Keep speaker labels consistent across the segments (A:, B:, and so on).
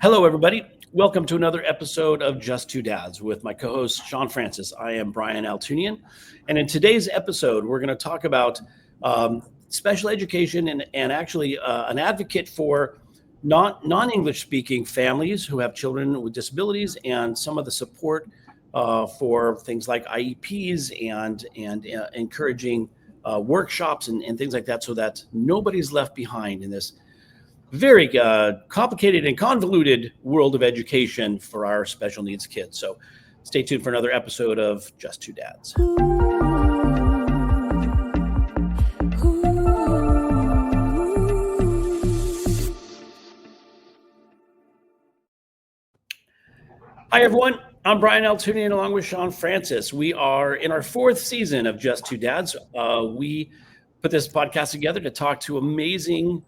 A: Hello, everybody. Welcome to another episode of Just Two Dads with my co-host, Sean Francis. I am Brian Altunian. And in today's episode, we're going to talk about special education and actually an advocate for non-English speaking families who have children with disabilities and some of the support for things like IEPs and encouraging workshops and things like that so that nobody's left behind in this very complicated and convoluted world of education for our special needs kids. So stay tuned for another episode of Just Two Dads. Hi, everyone. I'm Brian Altunian along with Sean Francis. We are in our fourth season of Just Two Dads. We put this podcast together to talk to amazing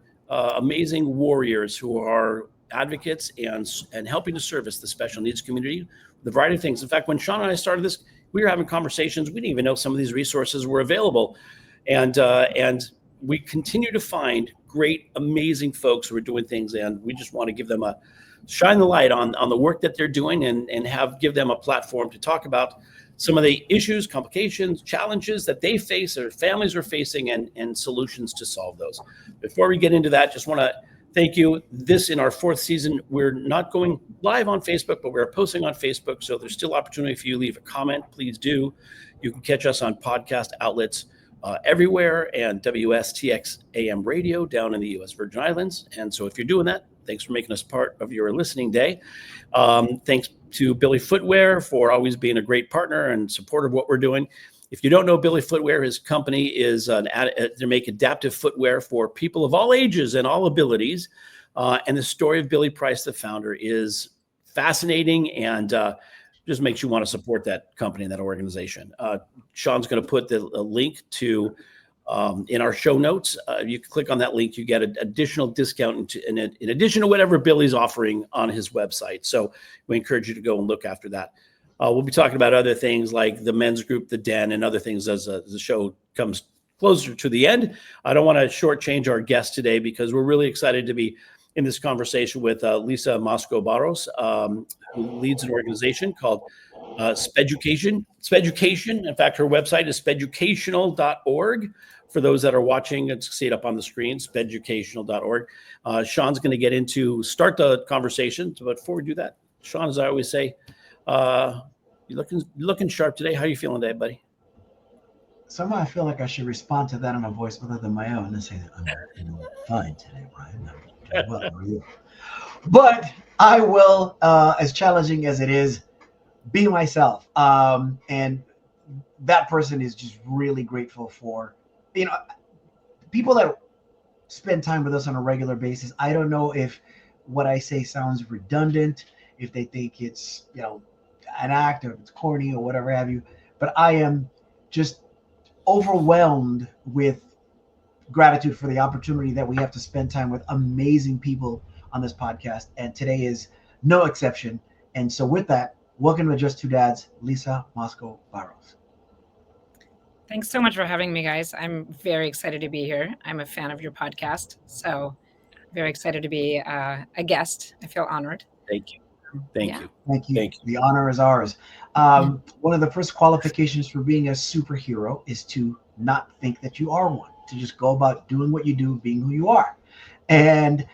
A: warriors who are advocates and helping to service the special needs community with a variety of things. In fact, when Sean and I started this, we were having conversations. We didn't even know some of these resources were available. And we continue to find great, amazing folks who are doing things. And we just want to give them shine the light on the work that they're doing and give them a platform to talk about some of the issues, complications, challenges that they face or families are facing and solutions to solve those. Before we get into that, just want to thank you. This in our fourth season, we're not going live on Facebook, but we're posting on Facebook. So there's still opportunity for you to leave a comment. Please do. You can catch us on podcast outlets everywhere and WSTX AM radio down in the U.S. Virgin Islands. And so if you're doing that, thanks for making us part of your listening day. Thanks to Billy Footwear for always being a great partner and supporter of what we're doing. If you don't know Billy Footwear, his company is to make adaptive footwear for people of all ages and all abilities. And the story of Billy Price, the founder, is fascinating and just makes you want to support that company and that organization. Sean's going to put the link to in our show notes. You can click on that link. You get an additional discount in addition to whatever Billy's offering on his website. So we encourage you to go and look after that. We'll be talking about other things like the men's group, the Den, and other things as the show comes closer to the end. I don't want to shortchange our guest today because we're really excited to be in this conversation with Lisa Mosko Barros, who leads an organization called SpEducation. SpEducation, in fact, her website is SpEducational.org. For those that are watching, it's see it up on the screen, SpEducational.org. Sean's going to start the conversation. But before we do that, Sean, as I always say, you're looking sharp today. How are you feeling today, buddy?
B: Somehow I feel like I should respond to that in a voice other than my own and say, I'm fine today, Brian. I'm doing well. How are you? But I will, as challenging as it is, be myself. And that person is just really grateful for, people that spend time with us on a regular basis. I don't know if what I say sounds redundant, if they think it's, an act or if it's corny or whatever have you, but I am just overwhelmed with gratitude for the opportunity that we have to spend time with amazing people on this podcast. And today is no exception. And so with that, welcome to Just Two Dads, Lisa Mosko Barros.
C: Thanks so much for having me, guys. I'm very excited to be here. I'm a fan of your podcast, so very excited to be a guest. I feel honored.
A: Thank you. Thank you.
B: The honor is ours. One of the first qualifications for being a superhero is to not think that you are one, to just go about doing what you do, being who you are. And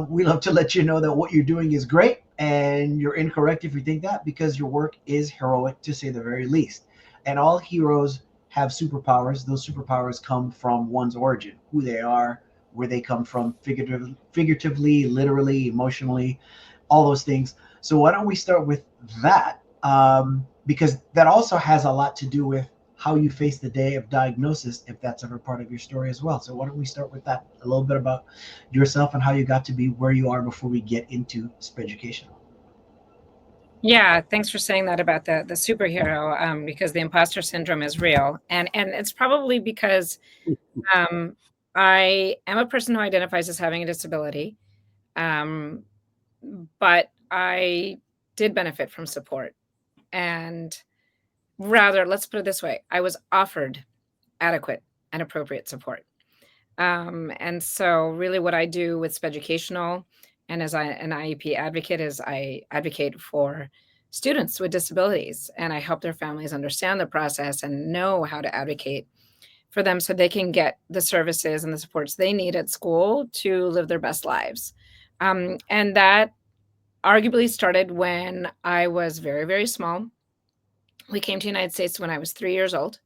B: we love to let you know that what you're doing is great, and you're incorrect if you think that, because your work is heroic, to say the very least. And all heroes have superpowers. Those superpowers come from one's origin, who they are, where they come from, figuratively, literally, emotionally, all those things. So why don't we start with that? Because that also has a lot to do with how you face the day of diagnosis, if that's ever part of your story as well. So why don't we start with that, a little bit about yourself and how you got to be where you are before we get into SpEducational.
C: Yeah, thanks for saying that about the superhero, because the imposter syndrome is real. And it's probably because I am a person who identifies as having a disability, but I did benefit from support. And rather, let's put it this way, I was offered adequate and appropriate support. And so really what I do with SpEducational And as an IEP advocate, as I advocate for students with disabilities, and I help their families understand the process and know how to advocate for them so they can get the services and the supports they need at school to live their best lives. And that arguably started when I was very, very small. We came to the United States when I was 3 years old.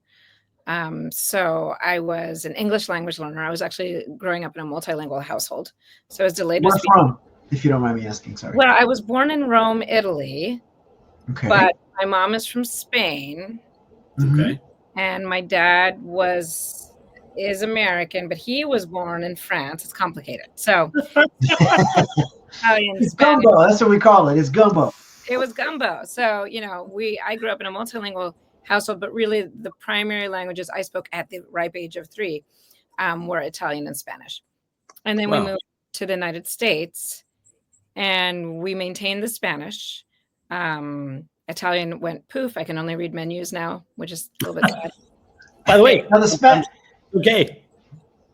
C: So I was an English language learner. I was actually growing up in a multilingual household. So I was delayed to
B: Where
C: speak.
B: from, if you don't mind me asking? Sorry.
C: Well, I was born in Rome, Italy,
B: Okay.
C: but my mom is from Spain,
A: Okay.
C: and my dad is American, but he was born in France. It's complicated. So Italian,
B: It's
C: Spanish.
B: gumbo. That's what we call it. It's gumbo.
C: It was gumbo. So, I grew up in a multilingual household, but really the primary languages I spoke at the ripe age of 3 were Italian and Spanish. And then we
A: Wow.
C: moved to the United States and we maintained the Spanish. Italian went poof. I can only read menus now, which is a little bit sad.
A: By the way,
B: Now
A: okay.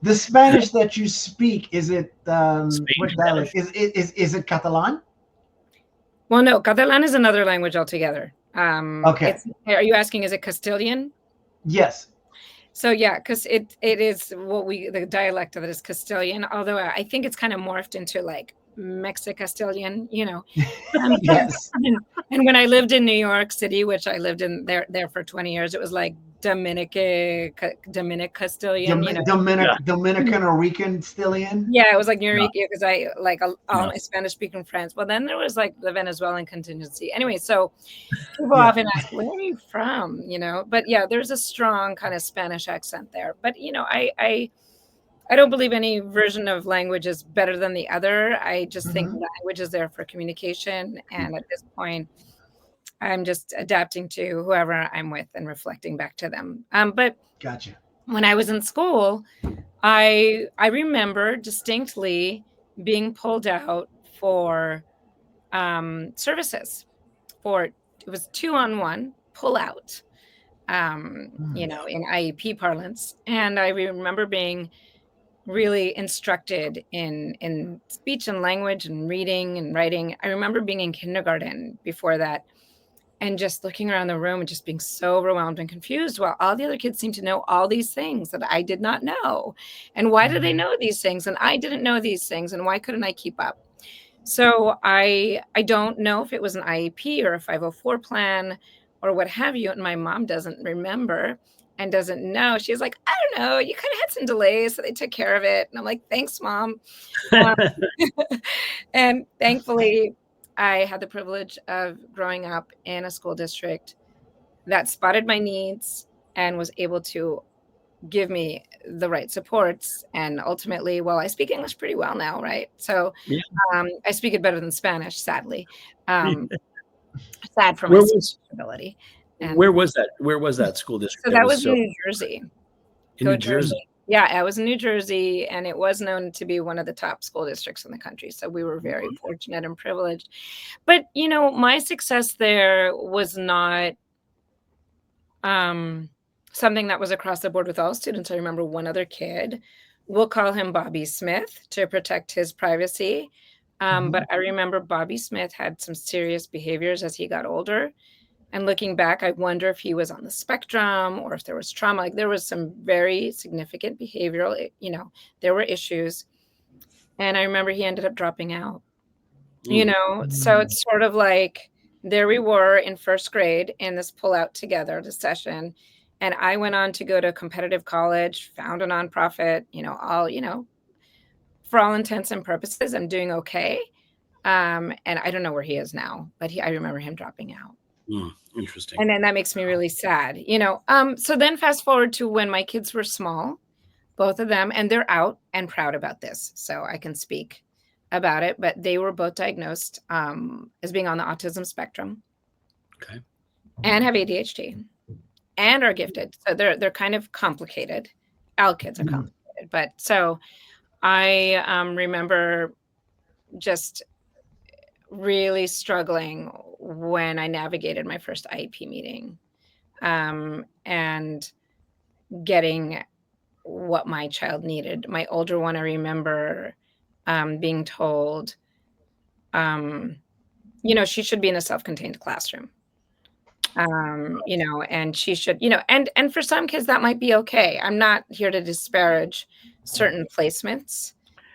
B: the Spanish that you speak, is it
A: Spain
B: what dialect? Is it Catalan?
C: Well, no, Catalan is another language altogether.
B: Okay.
C: Are you asking, is it Castilian?
B: Yes.
C: So yeah, because it is the dialect of it is Castilian, although I think it's kind of morphed into like Mexicastilian,
B: Yes.
C: And when I lived in New York City, which I lived in there for 20 years, it was like Dominic Castilian,
B: Dominican or Rican-Stillian.
C: Yeah, it was like Eureka because I like all my Spanish speaking friends. Well, then there was like the Venezuelan contingency. Anyway, so people often ask, where are you from? But yeah, there's a strong kind of Spanish accent there. But I don't believe any version of language is better than the other. I just think language is there for communication. And at this point, I'm just adapting to whoever I'm with and reflecting back to them. But
B: Gotcha.
C: when I was in school, I remember distinctly being pulled out for services. It was 2-on-1 pull out, in IEP parlance. And I remember being really instructed in speech and language and reading and writing. I remember being in kindergarten before that and just looking around the room and just being so overwhelmed and confused while all the other kids seemed to know all these things that I did not know. And why did they know these things? And I didn't know these things. And why couldn't I keep up? So I don't know if it was an IEP or a 504 plan or what have you. And my mom doesn't remember and doesn't know. She's like, I don't know. You kind of had some delays, so they took care of it. And I'm like, thanks, Mom. And thankfully, I had the privilege of growing up in a school district that spotted my needs and was able to give me the right supports. And ultimately, I speak English pretty well now, right? So I speak it better than Spanish, sadly. Sad for my ability.
A: Where was that? Where was that school district?
C: So that was in New Jersey.
A: In New Jersey.
C: Yeah, I was in New Jersey, and it was known to be one of the top school districts in the country. So we were very fortunate and privileged. But, my success there was not something that was across the board with all students. I remember one other kid, we'll call him Bobby Smith to protect his privacy. But I remember Bobby Smith had some serious behaviors as he got older. And looking back, I wonder if he was on the spectrum or if there was trauma. Like there was some very significant behavioral, there were issues. And I remember he ended up dropping out, So it's sort of like there we were in first grade in this pull out together, this session. And I went on to go to a competitive college, found a nonprofit, for all intents and purposes, I'm doing okay. And I don't know where he is now, but I remember him dropping out.
A: Interesting.
C: And then that makes me really sad, So then fast forward to when my kids were small, both of them, and they're out and proud about this. So I can speak about it, but they were both diagnosed as being on the autism spectrum.
A: Okay.
C: And have ADHD and are gifted. So they're kind of complicated. All kids are complicated. But so I remember just really struggling when I navigated my first IEP meeting and getting what my child needed. My older one, I remember being told she should be in a self-contained classroom. And she should, and for some kids that might be okay. I'm not here to disparage certain placements,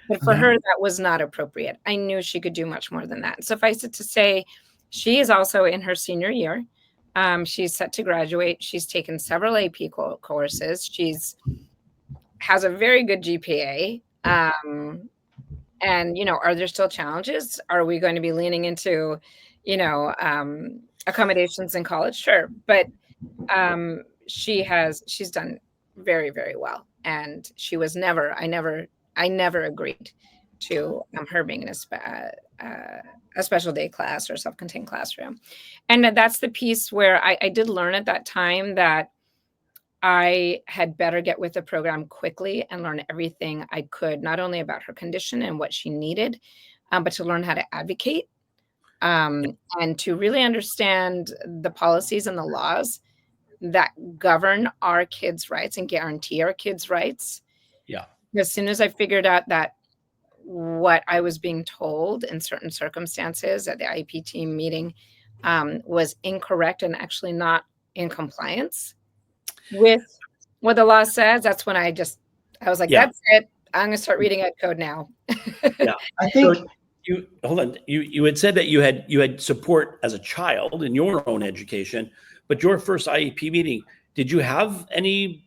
C: but for her, that was not appropriate. I knew she could do much more than that. Suffice it to say, she is also in her senior year. She's set to graduate. She's taken several AP courses. Has a very good GPA. And, are there still challenges? Are we going to be leaning into, accommodations in college? Sure. But she's done very, very well. And I never agreed to her being in a special day class or self-contained classroom. And that's the piece where I did learn at that time that I had better get with the program quickly and learn everything I could, not only about her condition and what she needed, but to learn how to advocate and to really understand the policies and the laws that govern our kids' rights and guarantee our kids' rights.
A: Yeah.
C: As soon as I figured out that what I was being told in certain circumstances at the IEP team meeting was incorrect and actually not in compliance with what the law says, that's when I was like, that's it. I'm going to start reading ed code now.
A: Yeah.
B: I think
A: so hold on. You had said that you had support as a child in your own education, but your first IEP meeting, did you have any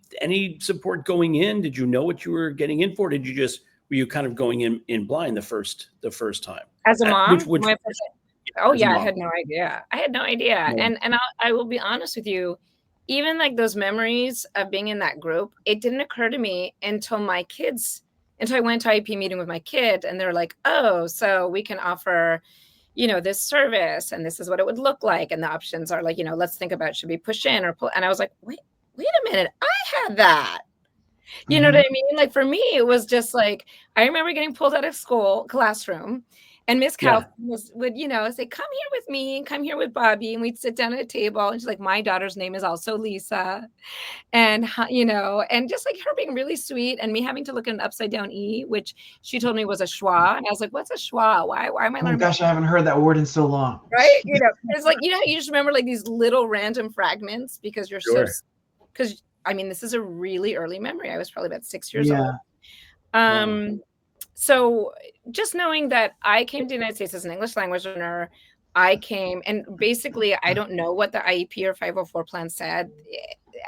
A: support going in? Did you know what you were getting in for? Were you kind of going in blind the first time?
C: As a mom?
A: I
C: had no idea. No. And I will be honest with you, even like those memories of being in that group, it didn't occur to me until I went to IEP meeting with my kid and they're like, oh, so we can offer, this service and this is what it would look like. And the options are like, let's think about, should we push in or pull? And I was like, wait a minute. I had that. You know what I mean? Like for me, it was just like, I remember getting pulled out of classroom. And Miss Kaufman would, say, come here with me, come here with Bobby. And we'd sit down at a table. And she's like, my daughter's name is also Lisa. And, and just like her being really sweet and me having to look at an upside down E, which she told me was a schwa. And I was like, what's a schwa? Why am I learning?
B: Oh gosh, I haven't heard that word in so long.
C: Right? It's like, you just remember like these little random fragments because you're because this is a really early memory. I was probably about 6 years old. So just knowing that I came to the United States as an English language learner, I came and basically I don't know what the IEP or 504 plan said.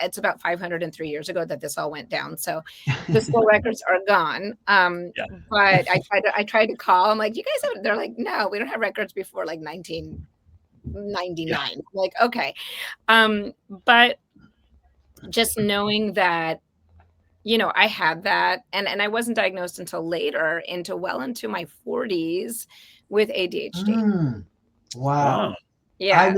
C: It's about 503 years ago that this all went down. So the school records are gone. But I tried to call. I'm like, you guys have, they're like, no, we don't have records before like 1999. Like, okay. But just knowing that, I had that and I wasn't diagnosed until later into my 40s with ADHD.
B: Wow.
C: Yeah.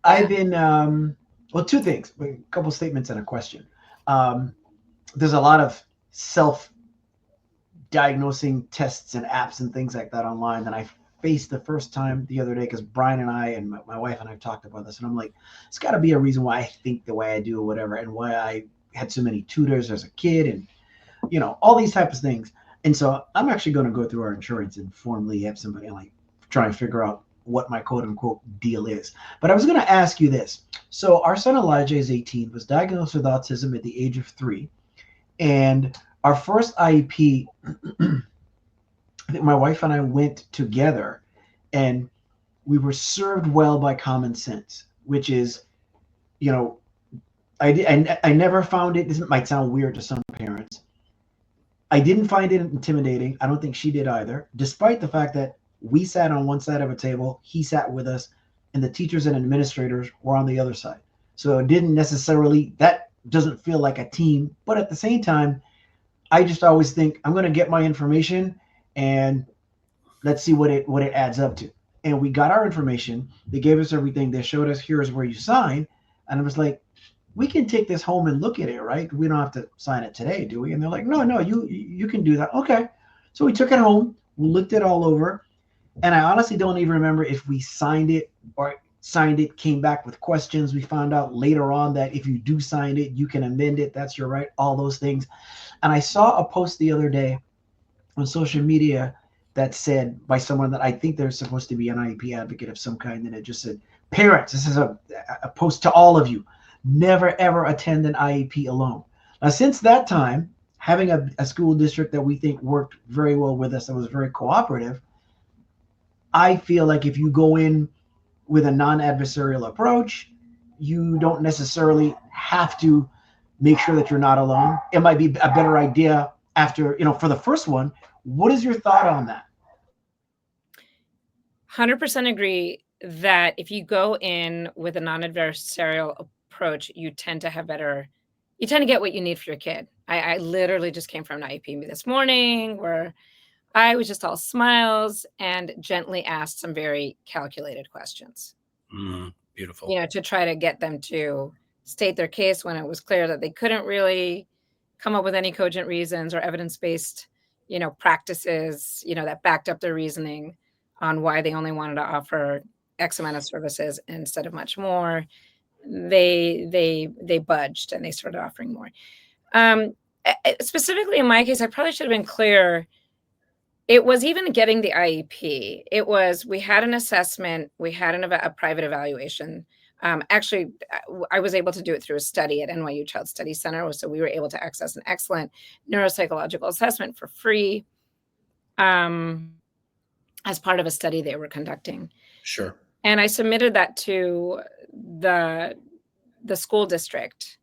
B: I've been well, two things, a couple statements and a question. There's a lot of self-diagnosing tests and apps and things like that online that I faced the first time the other day because Brian and I and my wife and I talked about this and I'm like, it's got to be a reason why I think the way I do or whatever and why I had so many tutors as a kid and all these types of things. And so I'm actually going to go through our insurance and formally have somebody like try and figure out what my quote unquote deal is. But I was going to ask you this. So our son Elijah is 18, was diagnosed with autism at the age of 3. And our first IEP, I think my wife and I went together and we were served well by common sense, which is, I never found it. This might sound weird to some parents. I didn't find it intimidating. I don't think she did either, despite the fact that we sat on one side of a table, he sat with us, and the teachers and administrators were on the other side. So it didn't necessarily, that doesn't feel like a team. But at the same time, I just always think I'm going to get my information and let's see what it adds up to. And we got our information. They gave us everything. They showed us, here's where you sign. And I was like, we can take this home and look at it, right? We don't have to sign it today, do we? And they're like, no, you can do that. Okay. So we took it home. We looked it all over. And I honestly don't even remember if we signed it, came back with questions. We found out later on that if you do sign it, you can amend it. That's your right. All those things. And I saw a post the other day on social media that's said by someone that I think they're supposed to be an IEP advocate of some kind, and it just said, parents, this is a post to all of you, never ever attend an IEP alone. Now, since that time, having a school district that we think worked very well with us, that was very cooperative, I feel like if you go in with a non-adversarial approach, you don't necessarily have to make sure that you're not alone. It might be a better idea after, for the first one. What is your thought on that?
C: 100% agree that if you go in with a non-adversarial approach, you tend to get what you need for your kid. I literally just came from an IEP this morning where I was just all smiles and gently asked some very calculated questions.
A: Beautiful.
C: To try to get them to state their case when it was clear that they couldn't really come up with any cogent reasons or evidence-based, practices, that backed up their reasoning on why they only wanted to offer X amount of services instead of much more. They budged and they started offering more. Specifically in my case, I probably should have been clear. It was even getting the IEP. It was, we had an assessment, we had a private evaluation. Actually, I was able to do it through a study at NYU Child Study Center. So we were able to access an excellent neuropsychological assessment for free as part of a study they were conducting.
A: Sure.
C: And I submitted that to the school district.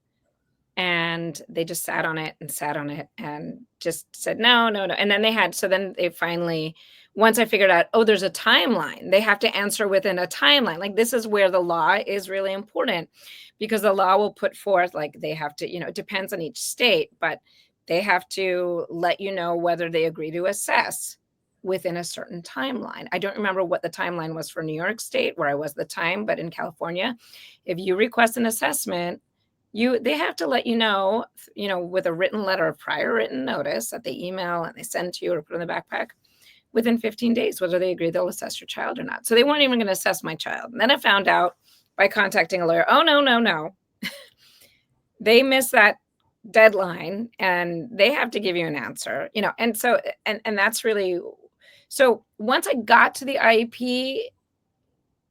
C: And they just sat on it and just said, no. And then they finally, once I figured out, there's a timeline, they have to answer within a timeline. Like, this is where the law is really important, because the law will put forth, like, they have to, it depends on each state, but they have to let you know whether they agree to assess within a certain timeline. I don't remember what the timeline was for New York State, where I was at the time, but in California, if you request an assessment, they have to let you know, with a written letter of prior written notice that they email and they send to you or put in the backpack within 15 days, whether they agree they'll assess your child or not. So they weren't even going to assess my child. And then I found out by contacting a lawyer, no. They missed that deadline and they have to give you an answer, and so, and that's really, so once I got to the IEP,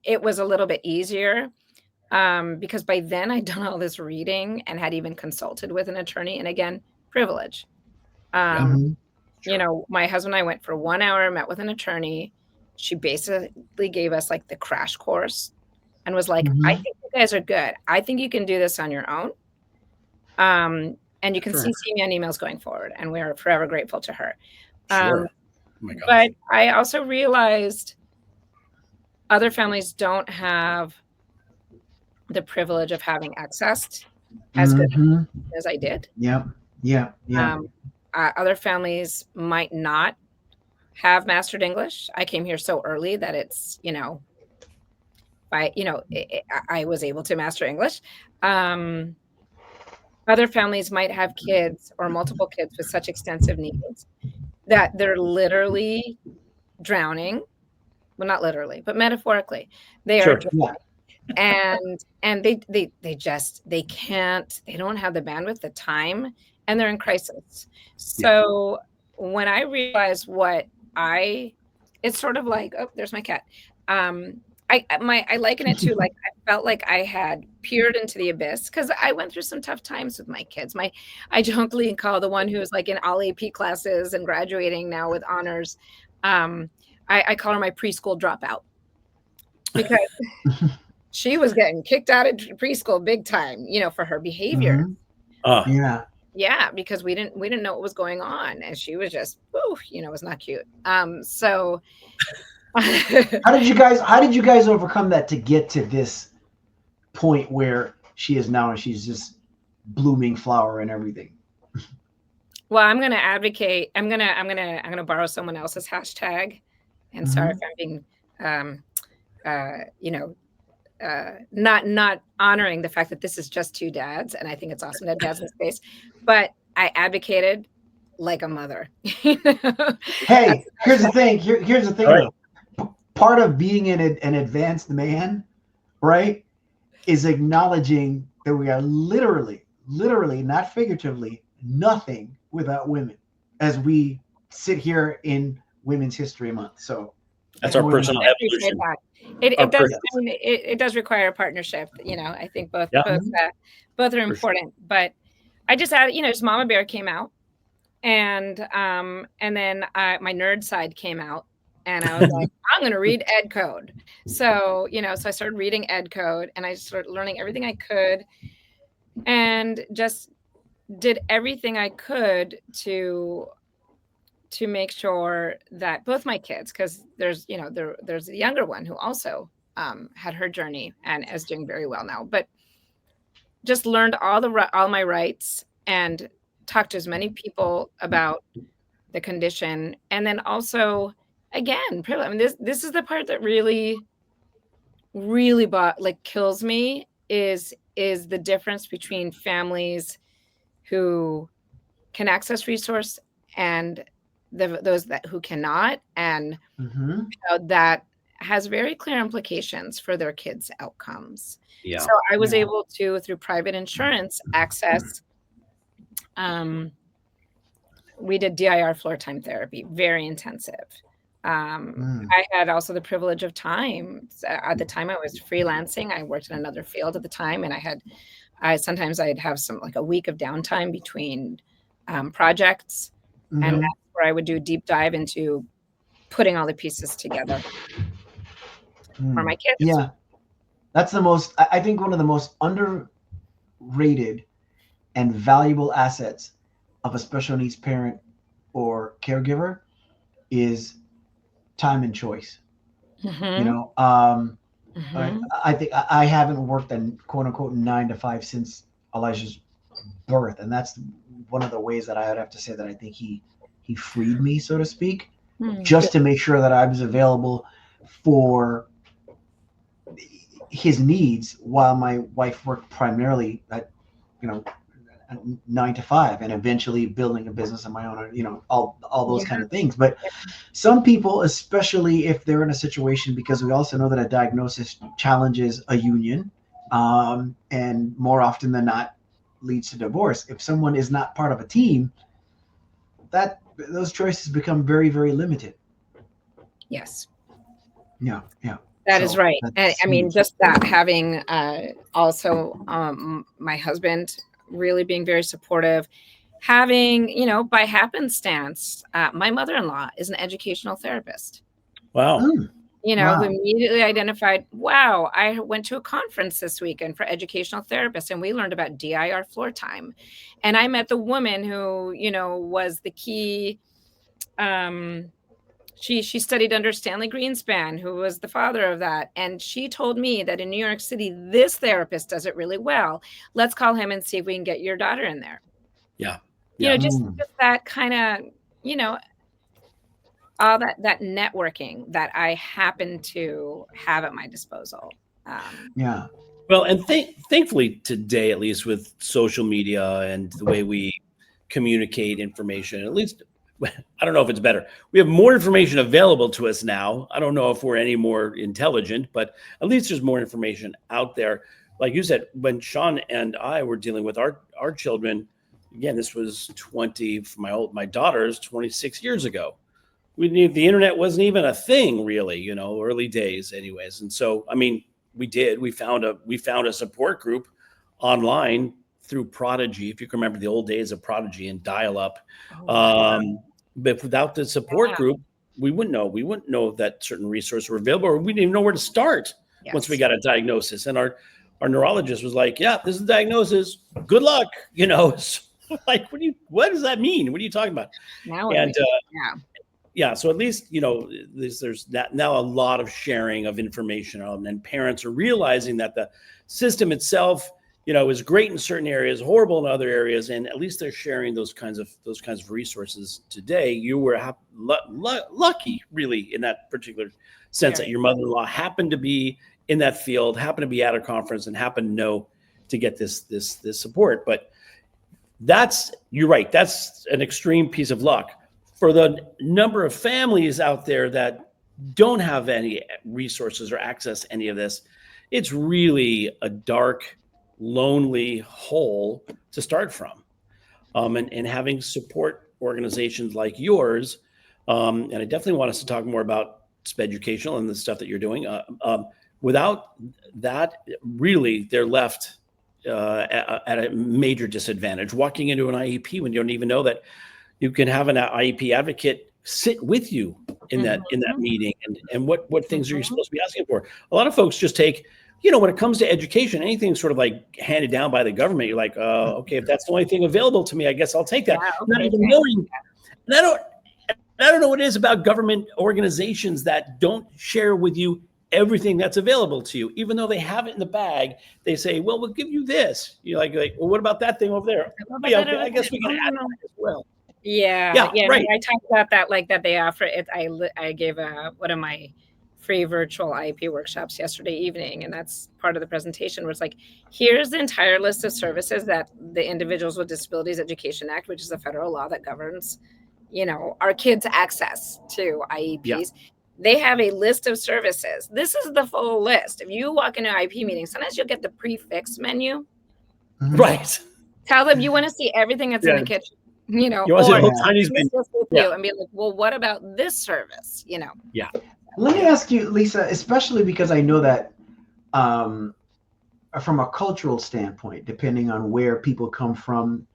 C: it was a little bit easier. Because by then I'd done all this reading and had even consulted with an attorney, and again, privilege. My husband and I went for 1 hour, met with an attorney. She basically gave us like the crash course and was like, I think you guys are good. I think you can do this on your own. And you can CC me on emails going forward. And we're forever grateful to her.
A: Sure. Oh my gosh.
C: But I also realized other families don't have the privilege of having access as good as I did.
B: Yeah.
C: Other families might not have mastered English. I came here so early that it's, I was able to master English. Other families might have kids or multiple kids with such extensive needs that they're literally drowning. Well, not literally, but metaphorically, they are drowning. And they don't have the bandwidth, the time, and they're in crisis. So when I realized it's sort of like, there's my cat. I liken it to, like, I felt like I had peered into the abyss because I went through some tough times with my kids. I jokingly call the one who's like in all AP classes and graduating now with honors. I call her my preschool dropout because she was getting kicked out of preschool big time, for her behavior. Yeah, because we didn't know what was going on, and she was just, it was not cute. So
B: how did you guys overcome that to get to this point where she is now, and she's just blooming flower and everything?
C: Well, I'm going to advocate. I'm going to borrow someone else's hashtag, and sorry if I'm being not honoring the fact that this is just two dads, and I think it's awesome to have dads in space, but I advocated like a mother.
B: Hey, here's the thing. Here's the thing. Right. Part of being an advanced man, right, is acknowledging that we are literally, not figuratively, nothing without women. As we sit here in Women's History Month. So
A: That's our personal
C: I appreciate
A: evolution.
C: that.
A: Our
C: It does.
A: personal-
C: I mean, it does require a partnership. You know, I think both
A: Yeah.
C: both are important. But I just added, you know, just Mama Bear came out, and then my nerd side came out, and I was like, I'm going to read Ed Code. So you know, so I started reading Ed Code, and I started learning everything I could, and just did everything I could to make sure that both my kids, because there's, you know, there's a younger one who also had her journey and is doing very well now, but just learned all my rights and talked to as many people about the condition. And then also, again, I mean, this is the part that really kills me is the difference between families who can access resource and those who cannot, and that has very clear implications for their kids' outcomes.
A: Yeah.
C: So I was able to, through private insurance, access. We did DIR floor time therapy, very intensive. I had also the privilege of time. At the time I was freelancing. I worked in another field at the time, and sometimes I'd have like a week of downtime between projects, and that's where I would do a deep dive into putting all the pieces together for my kids.
B: Yeah, that's I think one of the most underrated and valuable assets of a special needs parent or caregiver is time and choice. You know, I think I haven't worked in quote unquote 9 to 5 since Elijah's birth, and that's one of the ways that I would have to say that I think he freed me, so to speak, just to make sure that I was available for his needs while my wife worked primarily at, you know, 9 to 5, and eventually building a business of my own, you know, all those kind of things. But some people, especially if they're in a situation, because we also know that a diagnosis challenges a union, and more often than not leads to divorce. If someone is not part of a team, those choices become very, very limited.
C: Yes.
B: Yeah.
C: That is right. And I mean, just that, having also my husband really being very supportive, having, you know, by happenstance, my mother-in-law is an educational therapist.
A: Wow.
C: You know, who immediately identified, wow, I went to a conference this weekend for educational therapists, and we learned about DIR floor time. And I met the woman who, you know, was the key. She studied under Stanley Greenspan, who was the father of that. And she told me that in New York City, this therapist does it really well. Let's call him and see if we can get your daughter in there.
A: Yeah.
C: You know, just that kind of, you know, all that networking that I happen to have at my disposal.
A: Well, and thankfully today, at least with social media and the way we communicate information, at least, I don't know if it's better. We have more information available to us now. I don't know if we're any more intelligent, but at least there's more information out there. Like you said, when Sean and I were dealing with our children, again, this was my daughter's 26 years ago. The internet wasn't even a thing, really, you know, early days anyways. And so, I mean, we found a support group online through Prodigy, if you can remember the old days of Prodigy and dial-up. But without the support group, we wouldn't know that certain resources were available, or we didn't even know where to start once we got a diagnosis. And our neurologist was like, yeah, this is a diagnosis. Good luck. You know, so like, what does that mean? What are you talking about? So at least, you know, there's now a lot of sharing of information, and parents are realizing that the system itself, you know, is great in certain areas, horrible in other areas, and at least they're sharing those kinds of resources today. You were lucky, really, in that particular sense, that your mother-in-law happened to be in that field, happened to be at a conference, and happened to know to get this support. But you're right, that's an extreme piece of luck. For the number of families out there that don't have any resources or access to any of this, it's really a dark, lonely hole to start from. And having support organizations like yours And I definitely want us to talk more about SpEducational and the stuff that you're doing. Without that, really, they're left at a major disadvantage. Walking into an IEP when you don't even know that you can have an IEP advocate sit with you in that meeting, and what things are you supposed to be asking for? A lot of folks just take, when it comes to education, anything sort of like handed down by the government, you're like, okay, if that's the only thing available to me, I guess I'll take that. Not even knowing, and I don't know what it is about government organizations that don't share with you everything that's available to you, even though they have it in the bag. They say, well, we'll give you this. You're like, well, what about that thing over there? Yeah, okay, I guess we can add that as well.
C: Yeah,
A: right.
C: I talked about that, like that they offer it. I gave one of my free virtual IEP workshops yesterday evening, and that's part of the presentation where it's like, here's the entire list of services that the Individuals with Disabilities Education Act, which is a federal law that governs, our kids' access to IEPs. Yeah. They have a list of services. This is the full list. If you walk into an IEP meeting, sometimes you'll get the prefix menu.
A: Right.
C: Tell them you want to see everything that's in the kitchen.
A: You want to see a little Chinese menu
C: with you and be like, well, what about this service?
A: Yeah.
B: Let me ask you, Lisa, especially because I know that from a cultural standpoint, depending on where people come from,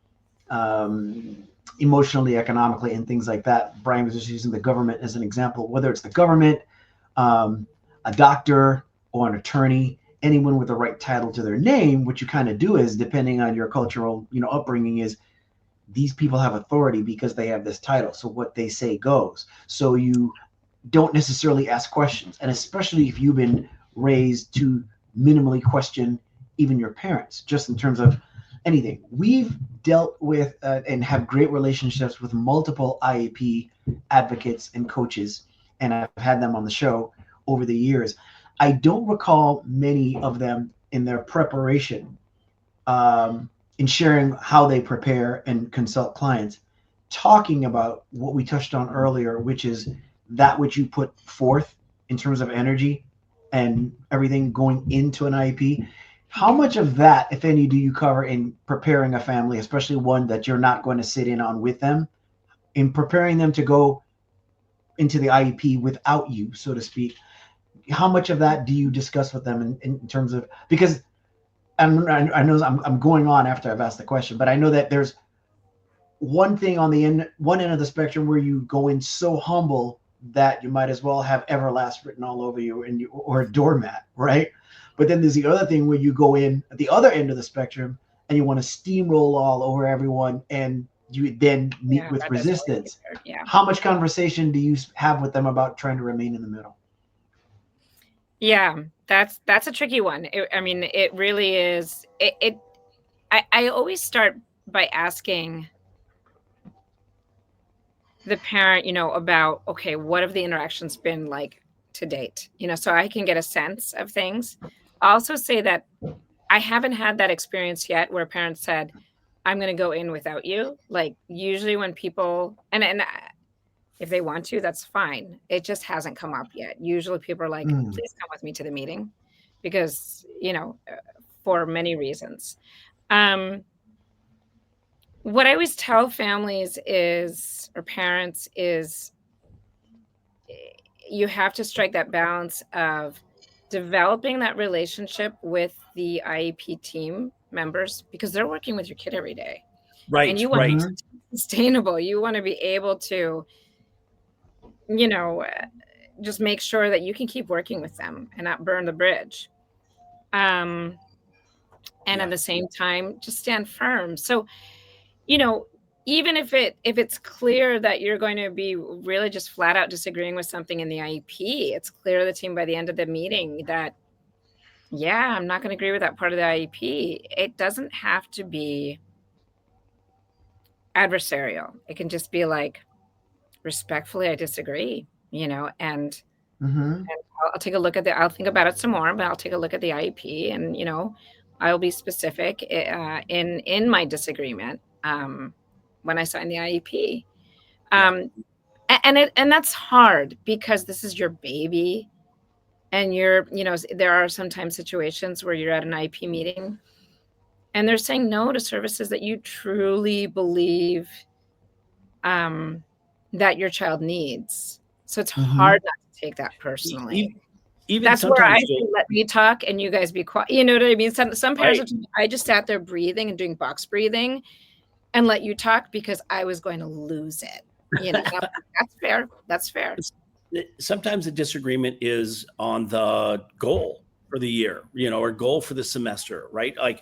B: emotionally, economically, and things like that. Brian was just using the government as an example, whether it's the government, a doctor, or an attorney, anyone with the right title to their name. What you kind of do is, depending on your cultural, upbringing, is these people have authority because they have this title. So what they say goes. So you don't necessarily ask questions. And especially if you've been raised to minimally question even your parents, just in terms of anything. We've dealt with and have great relationships with multiple IEP advocates and coaches, and I've had them on the show over the years. I don't recall many of them in their preparation, in sharing how they prepare and consult clients, talking about what we touched on earlier, which is that which you put forth in terms of energy and everything going into an IEP. How much of that, if any, do you cover in preparing a family, especially one that you're not going to sit in on with them, in preparing them to go into the IEP without you, so to speak? How much of that do you discuss with them in terms of, because I know I'm going on after I've asked the question, but I know that there's one thing on one end of the spectrum where you go in so humble that you might as well have Everlast written all over you or a doormat, right? But then there's the other thing where you go in at the other end of the spectrum and you want to steamroll all over everyone, and you then meet with resistance.
C: Yeah.
B: How much conversation do you have with them about trying to remain in the middle?
C: Yeah, that's a tricky one. It really is. I always start by asking the parent, about, okay, what have the interactions been like to date? So I can get a sense of things. I also say that I haven't had that experience yet where parents said, I'm going to go in without you. Like, usually when people, and if they want to, that's fine. It just hasn't come up yet. Usually people are like, please come with me to the meeting, because, for many reasons. What I always tell families or parents is, you have to strike that balance of developing that relationship with the IEP team members, because they're working with your kid every day.
A: Right.
C: And you want it to be sustainable. You want to be able to, just make sure that you can keep working with them and not burn the bridge. And at the same time, just stand firm. So, even if it's clear that you're going to be really just flat out disagreeing with something in the IEP, it's clear to the team by the end of the meeting that, yeah, I'm not going to agree with that part of the IEP. It doesn't have to be adversarial. It can just be like, respectfully, I disagree, and I'll take a look at I'll think about it some more, but I'll take a look at the IEP, and, I'll be specific in my disagreement when I sign the IEP. And that's hard, because this is your baby, and there are sometimes situations where you're at an IEP meeting and they're saying no to services that you truly believe that your child needs. So it's
B: Mhm.
C: hard not to take that personally.
A: Even
C: That's where I
A: sometimes
C: say, let me talk and you guys be quiet. You know what I mean? Some parents,
A: Right.
C: I just sat there breathing and doing box breathing and let you talk because I was going to lose it. You know, that's fair. That's fair.
A: Sometimes the disagreement is on the goal for the year, or goal for the semester, right? Like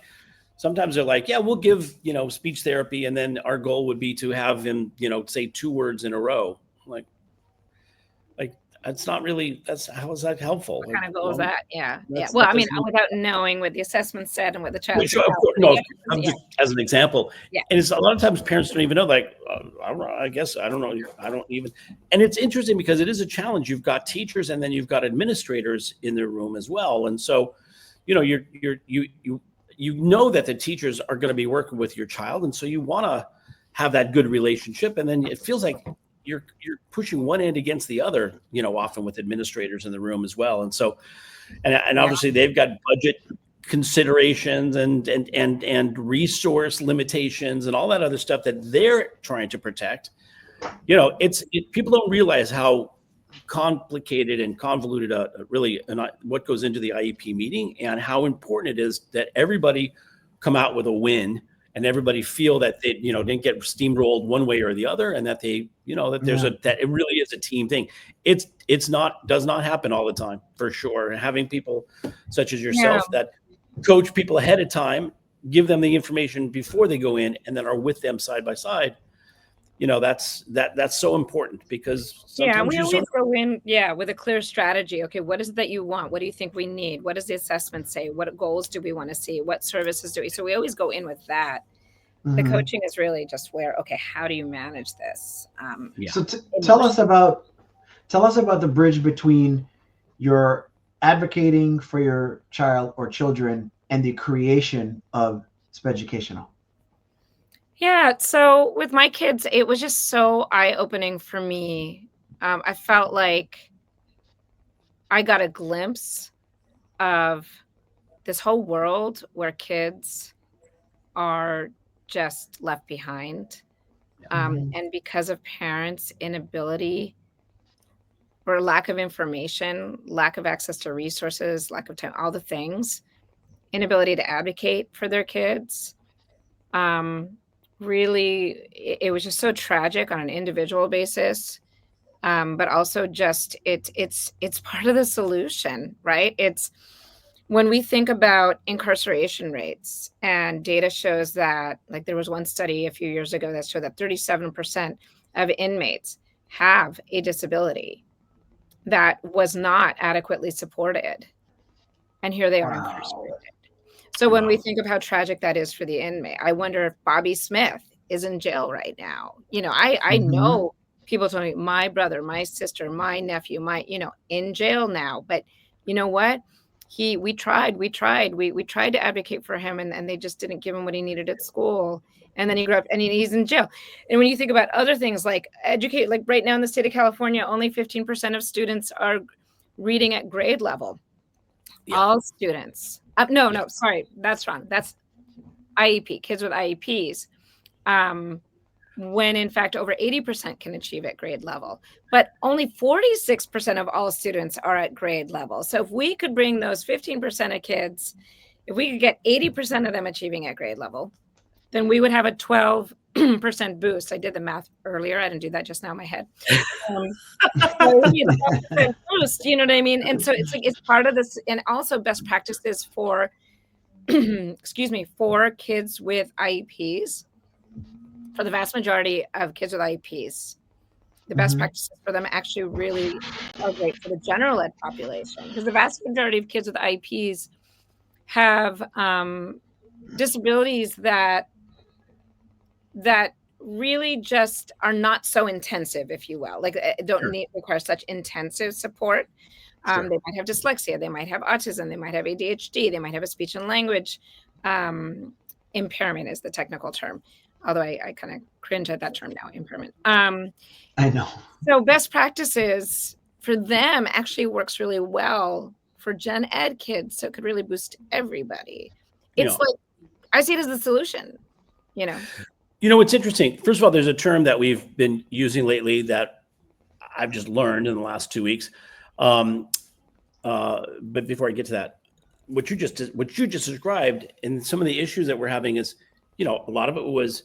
A: sometimes they're like, yeah, we'll give, speech therapy. And then our goal would be to have him, say 2 words in a row. Like it's not really, how is that helpful?
C: What kind of goal is that? Yeah. Yeah.
A: That
C: Well, I mean,
A: doesn't make
C: without knowing what the assessment said and what the child
A: Sure,
C: said.
A: of course, no, I'm
C: Yeah.
A: just as an example.
C: Yeah.
A: And it's a lot of times parents don't even know, like, I guess, I don't know. I don't even, and it's interesting because it is a challenge. You've got teachers and then you've got administrators in the room as well. And so, you know that the teachers are going to be working with your child. And so you want to have that good relationship. And then it feels like you're pushing one end against the other, often with administrators in the room as well. And so, and obviously they've got budget considerations and resource limitations and all that other stuff that they're trying to protect. People don't realize how complicated and convoluted what goes into the IEP meeting and how important it is that everybody come out with a win and everybody feel that they didn't get steamrolled one way or the other, and that they that it really is a team thing. Does not happen all the time, for sure. And having people such as yourself that coach people ahead of time, give them the information before they go in, and then are with them side by side, that's so important, because sometimes
C: we always go in with a clear strategy. Okay, what is it that you want? What do you think we need? What does the assessment say? What goals do we want to see? What services do we? So we always go in with that. The coaching is really just okay, how do you manage this?
B: So tell us about the bridge between your advocating for your child or children and the creation of SpEducational.
C: Yeah, so with my kids, it was just so eye-opening for me. I felt like I got a glimpse of this whole world where kids are just left behind. And because of parents' inability or lack of information, lack of access to resources, lack of time, all the things, inability to advocate for their kids, really, it was just so tragic on an individual basis. But also just it's part of the solution, right? It's when we think about incarceration rates, and data shows that, like, there was one study a few years ago that showed that 37% of inmates have a disability that was not adequately supported. And here they are incarcerated. So when we think of how tragic that is for the inmate, I wonder if Bobby Smith is in jail right now. I know people told me, my brother, my sister, my nephew, in jail now. But you know what? We tried to advocate for him, and they just didn't give him what he needed at school. And then he grew up and he's in jail. And when you think about other things like educate, like right now in the state of California, only 15% of students are reading at grade level. Yeah. All students. No, sorry, that's wrong. That's IEP, kids with IEPs. When in fact over 80% can achieve at grade level, but only 46% of all students are at grade level. So if we could bring those 15% of kids, if we could get 80% of them achieving at grade level, then we would have a 12% boost. I did the math earlier. I didn't do that just now in my head. Boost, you know what I mean? And so it's part of this, and also best practices for, for kids with IEPs. For the vast majority of kids with IEPs, the best practices for them actually really are great for the general ed population, because the vast majority of kids with IEPs have disabilities that really just are not so intensive, if you will, like don't require such intensive support. They might have dyslexia, they might have autism, they might have ADHD, they might have a speech and language impairment is the technical term. Although I kind of cringe at that term now, impairment.
B: I know.
C: So best practices for them actually works really well for gen ed kids. So it could really boost everybody. It's like, I see it as the solution,
A: It's interesting. First of all, there's a term that we've been using lately that I've just learned in the last 2 weeks. But before I get to that, what you just described and some of the issues that we're having is, a lot of it was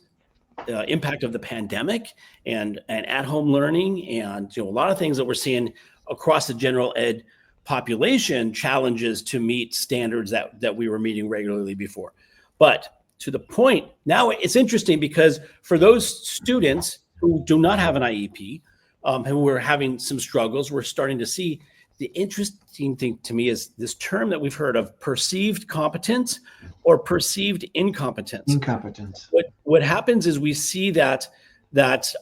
A: impact of the pandemic and at-home learning, and a lot of things that we're seeing across the general ed population, challenges to meet standards that we were meeting regularly before. But to the point, now it's interesting because for those students who do not have an IEP, who are having some struggles, we're starting to see the interesting thing to me is this term that we've heard of perceived competence or perceived incompetence. What happens is we see that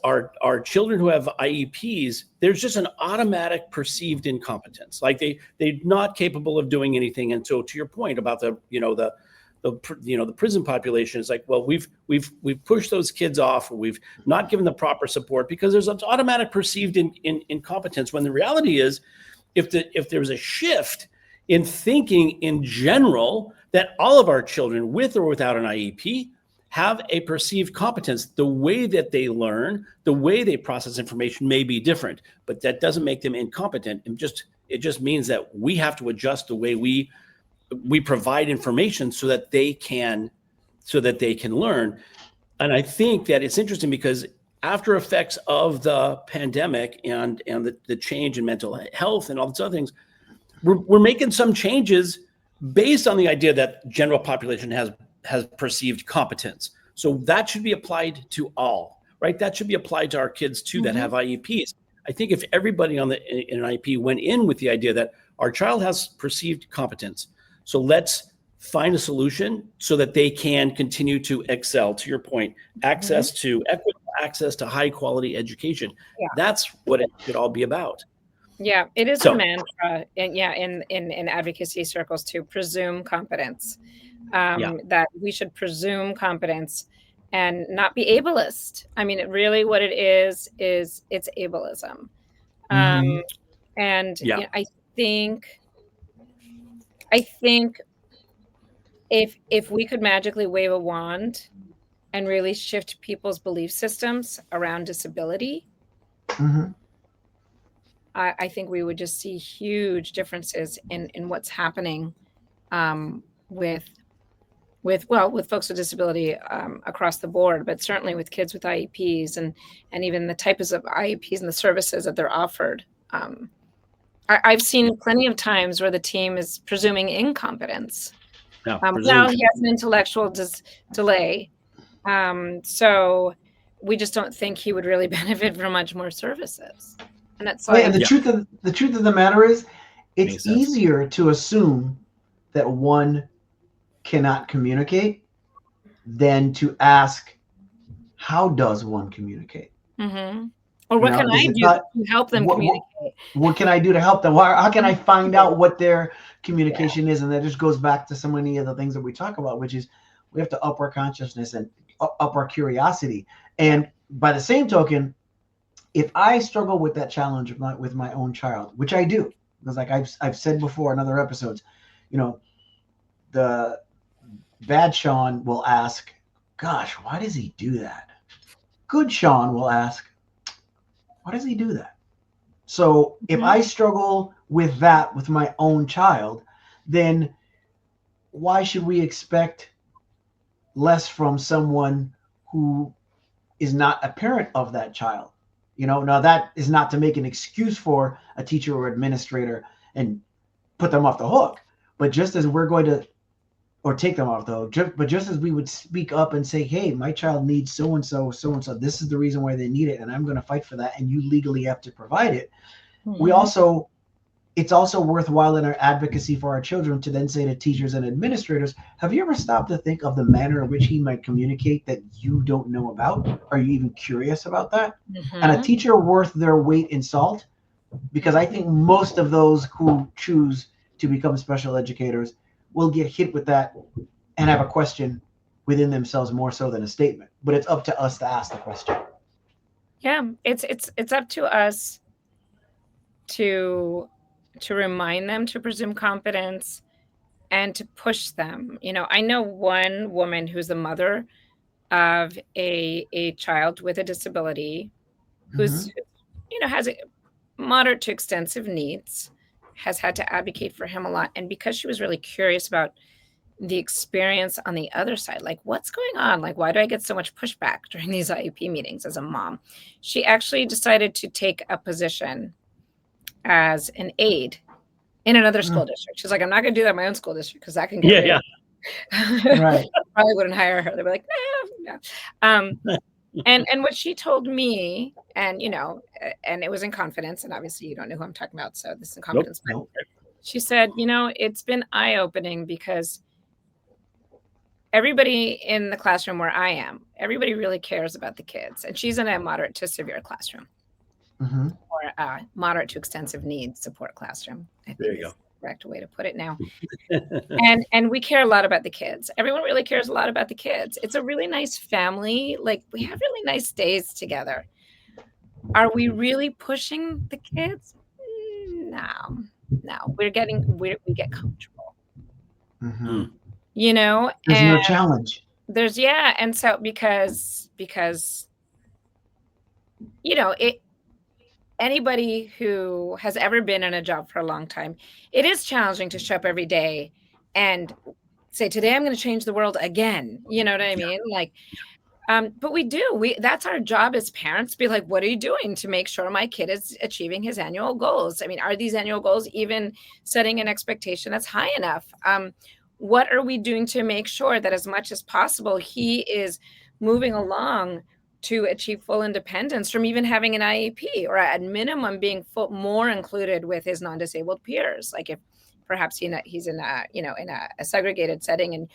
A: our children who have IEPs, there's just an automatic perceived incompetence, like they're not capable of doing anything. And so to your point about the prison population, is like, well, we've pushed those kids off, or we've not given the proper support because there's an automatic perceived incompetence, when the reality is, if there's a shift in thinking in general that all of our children with or without an IEP have a perceived competence, the way that they learn, the way they process information may be different, but that doesn't make them incompetent. It just means that we have to adjust the way we provide information so that they can learn. And I think that it's interesting because after effects of the pandemic and the change in mental health and all these other things, we're making some changes based on the idea that general population has perceived competence. So that should be applied to all, right? That should be applied to our kids too, that have IEPs. I think if everybody in an IEP went in with the idea that our child has perceived competence, so let's find a solution so that they can continue to excel. To your point, access to equitable access to high quality education. Yeah. That's what it should all be about.
C: Yeah, it is a mantra, and in advocacy circles to presume competence. That we should presume competence and not be ableist. I mean, what it is it's ableism. And I think if we could magically wave a wand and really shift people's belief systems around disability, I think we would just see huge differences in what's happening with folks with disability across the board, but certainly with kids with IEPs and even the types of IEPs and the services that they're offered. I've seen plenty of times where the team is presuming incompetence. Well, he has an intellectual delay, so we just don't think he would really benefit from much more services. And that's
B: and the truth of the matter is, it's easier to assume that one cannot communicate than to ask, how does one communicate?
C: Or what can I do to help them communicate?
B: What can I do to help them? How can I find out what their communication is? And that just goes back to so many of the things that we talk about, which is we have to up our consciousness and up our curiosity. And by the same token, if I struggle with that challenge with my own child, which I do, because like I've said before in other episodes, the bad Sean will ask, gosh, why does he do that? Good Sean will ask, why does he do that? So if I struggle with that with my own child, then why should we expect less from someone who is not a parent of that child? Now that is not to make an excuse for a teacher or administrator and put them off the hook, but just as we're going to, or take them off the hook, but just as we would speak up and say, hey, my child needs so-and-so, this is the reason why they need it, and I'm going to fight for that, and you legally have to provide it. It's also worthwhile in our advocacy for our children to then say to teachers and administrators, have you ever stopped to think of the manner in which he might communicate that you don't know about? Are you even curious about that? And a teacher worth their weight in salt, because I think most of those who choose to become special educators will get hit with that and have a question within themselves more so than a statement. But it's up to us to ask the question.
C: Yeah, it's up to us to remind them to presume competence and to push them. I know one woman who's the mother of a child with a disability who's, has a moderate to extensive needs, has had to advocate for him a lot. And because she was really curious about the experience on the other side, like what's going on? Like, why do I get so much pushback during these IEP meetings as a mom? She actually decided to take a position as an aide in another school district. She's like, I'm not going to do that in my own school district because that can get
A: Yeah.
B: Right.
C: Probably wouldn't hire her. They'd be like, no. And what she told me, and and it was in confidence, and obviously you don't know who I'm talking about, so this is in confidence.
B: Nope.
C: She said, it's been eye-opening because everybody in the classroom where I am, everybody really cares about the kids. And she's in a moderate to severe classroom, or a moderate to extensive needs support classroom. I think
A: There you go.
C: the correct way to put it now. and we care a lot about the kids. Everyone really cares a lot about the kids. It's a really nice family. Like, we have really nice days together. Are we really pushing the kids? No. We get comfortable.
B: There's no challenge.
C: And so because anybody who has ever been in a job for a long time, it is challenging to show up every day and say, today I'm going to change the world again. You know what I mean? Like, but that's our job as parents, to be like, what are you doing to make sure my kid is achieving his annual goals? I mean, are these annual goals even setting an expectation that's high enough? What are we doing to make sure that as much as possible, he is moving along to achieve full independence from even having an IEP, or at minimum being more included with his non-disabled peers? Like, if perhaps he's in a segregated setting. And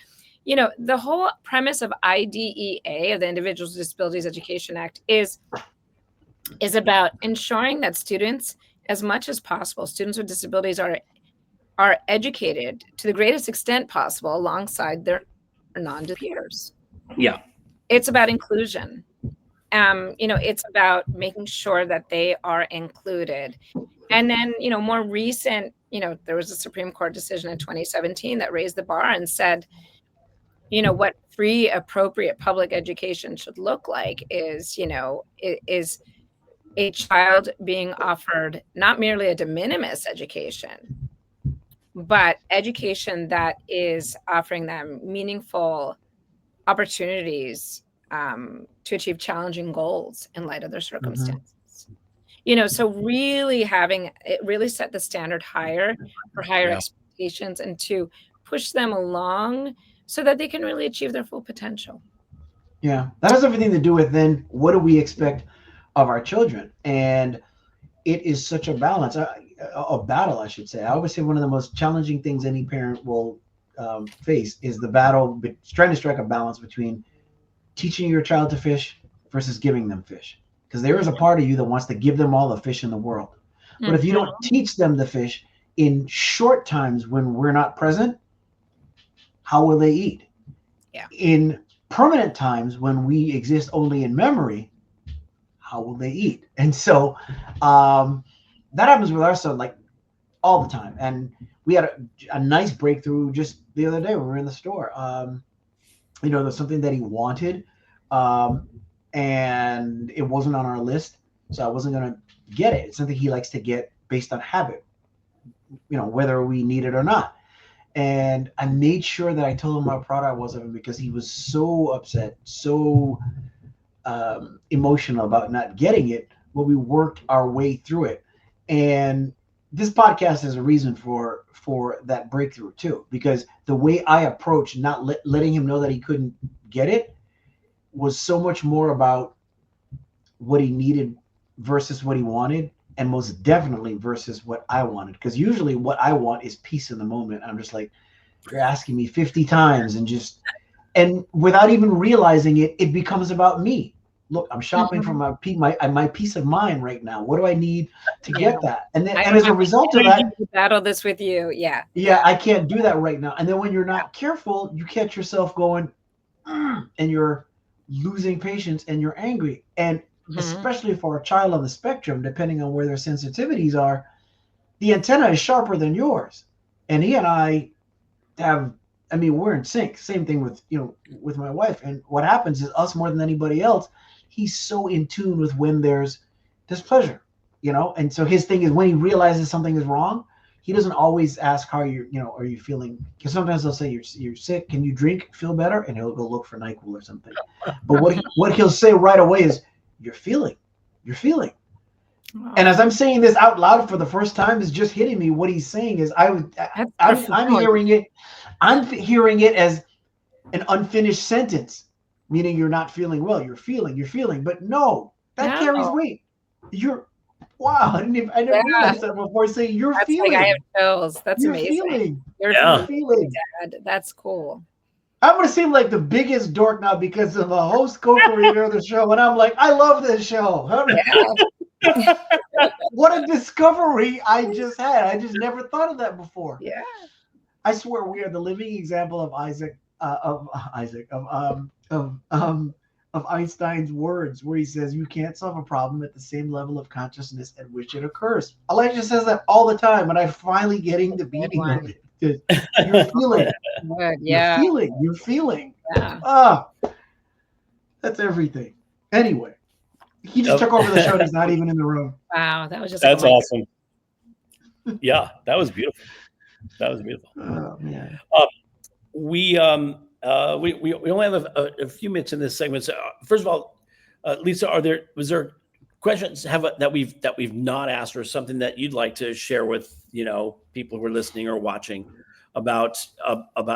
C: the whole premise of IDEA, of the Individuals with Disabilities Education Act, is about ensuring that students, as much as possible, students with disabilities are educated to the greatest extent possible alongside their non-disabled peers.
A: Yeah.
C: It's about inclusion. It's about making sure that they are included. And then, more recent, there was a Supreme Court decision in 2017 that raised the bar and said, what free, appropriate public education should look like is a child being offered not merely a de minimis education, but education that is offering them meaningful opportunities to achieve challenging goals in light of their circumstances. So really really set the standard higher for higher expectations, and to push them along so that they can really achieve their full potential.
B: Yeah, that has everything to do with then what do we expect of our children? And it is such a balance, a battle, I should say. I always say one of the most challenging things any parent will face is the battle, trying to strike a balance between teaching your child to fish versus giving them fish. Because there is a part of you that wants to give them all the fish in the world. But if you don't teach them the fish in short times when we're not present, how will they eat?
C: Yeah.
B: In permanent times when we exist only in memory, how will they eat? And so that happens with our son like all the time. And we had a nice breakthrough just the other day when we were in the store. There's something that he wanted, and it wasn't on our list, so I wasn't going to get it. It's something he likes to get based on habit, whether we need it or not. And I made sure that I told him how proud I was of him, because he was so upset, so emotional about not getting it, but we worked our way through it. And this podcast is a reason for that breakthrough too, because the way I approached not letting him know that he couldn't get it was so much more about what he needed versus what he wanted, and most definitely versus what I wanted. Because usually what I want is peace in the moment. I'm just like, you're asking me 50 times, and without even realizing it, it becomes about me. Look, I'm shopping for my peace of mind right now. What do I need to get that? And then, and as a result of that,
C: battle this with you. Yeah,
B: I can't do that right now. And then when you're not careful, you catch yourself going, and you're losing patience and you're angry. And especially for a child on the spectrum, depending on where their sensitivities are, the antenna is sharper than yours. And he and I have I mean, we're in sync. Same thing with, with my wife. And what happens is us more than anybody else, he's so in tune with when there's displeasure, And so his thing is when he realizes something is wrong, he doesn't always ask how are you feeling? Because sometimes they'll say you're sick. Can you drink? Feel better? And he'll go look for NyQuil or something. But what he'll say right away is, you're feeling. Wow. And as I'm saying this out loud for the first time, is just hitting me. What he's saying is, I'm hearing it. I'm hearing it as an unfinished sentence, meaning you're not feeling well. You're feeling. But no, that carries weight. Wow, I never realized that before. Saying you're feeling.
C: Like I have chills. That's amazing. You're feeling. Dad. That's cool.
B: I'm gonna seem like the biggest dork now because of a host co-creator of the show, and I'm like, I love this show. What a discovery I just had. I just never thought of that before.
C: Yeah.
B: I swear we are the living example of of Einstein's words, where he says you can't solve a problem at the same level of consciousness at which it occurs. Elijah says that all the time, and I'm finally getting the meaning of it. You're feeling.
C: Good. Yeah.
B: You're feeling.
C: Yeah.
B: That's everything. Anyway, he just took over the show. And he's not even in the room.
C: Wow, that was just.
A: That's awesome. Yeah, that was beautiful.
B: Oh man.
A: We only have a few minutes in this segment. So first of all, Lisa, was there questions that we've not asked, or something that you'd like to share with people who are listening or watching about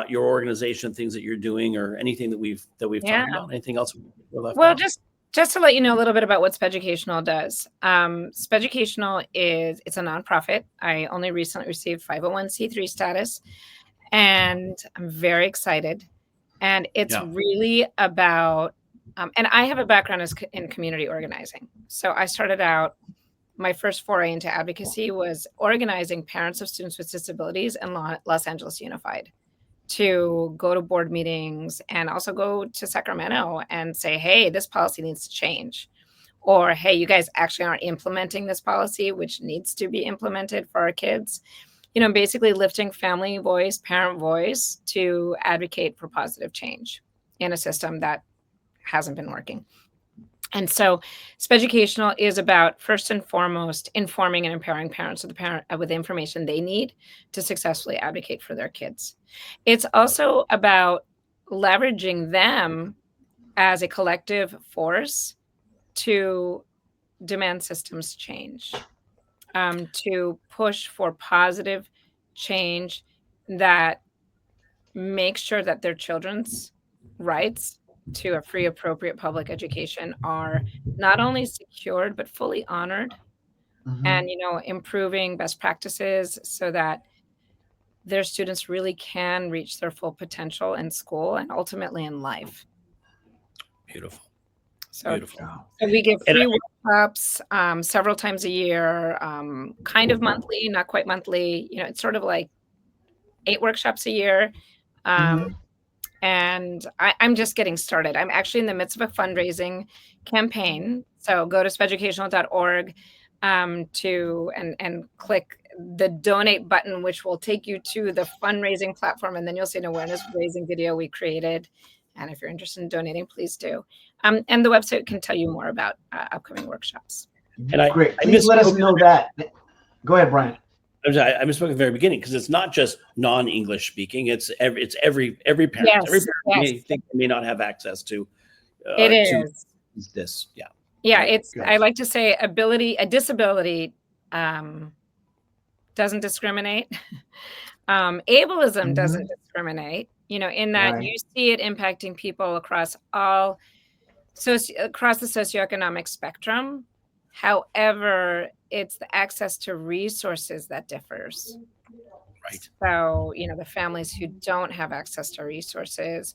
A: your organization, things that you're doing, or anything that we've talked about? Anything else?
C: Well, just to let you know a little bit about what SpEducational does. SpEducational it's a nonprofit. I only recently received 501c3 status, and I'm very excited. And it's really about, and I have a background in community organizing. So I started out, my first foray into advocacy was organizing parents of students with disabilities in Los Angeles Unified to go to board meetings and also go to Sacramento and say, hey, this policy needs to change. Or, hey, you guys actually aren't implementing this policy, which needs to be implemented for our kids. Basically lifting family voice, parent voice to advocate for positive change in a system that hasn't been working. And so SpEducational is about, first and foremost, informing and empowering parents with the information they need to successfully advocate for their kids. It's also about leveraging them as a collective force to demand systems change, to push for positive change that makes sure that their children's rights to a free, appropriate public education are not only secured, but fully honored. Mm-hmm. And, improving best practices so that their students really can reach their full potential in school and ultimately in life.
A: Beautiful.
C: So we give free workshops several times a year, kind of monthly, not quite monthly. It's sort of like 8 workshops a year. And I'm just getting started. I'm actually in the midst of a fundraising campaign. So go to SpEducational.org and click the donate button, which will take you to the fundraising platform. And then you'll see an awareness raising video we created. And if you're interested in donating, please do. And the website can tell you more about upcoming workshops.
B: And great. Please let us know that. Go ahead, Brian.
A: I misspoke at the very beginning, because it's not just non-English speaking. It's every parent.
C: Yes,
A: every parent may not have access to.
C: It is
A: this. Yeah.
C: Yeah. It's. I like to say a disability doesn't discriminate. Ableism doesn't discriminate. In that you see it impacting people across the socioeconomic spectrum. However, it's the access to resources that differs.
A: Right.
C: So, the families who don't have access to resources,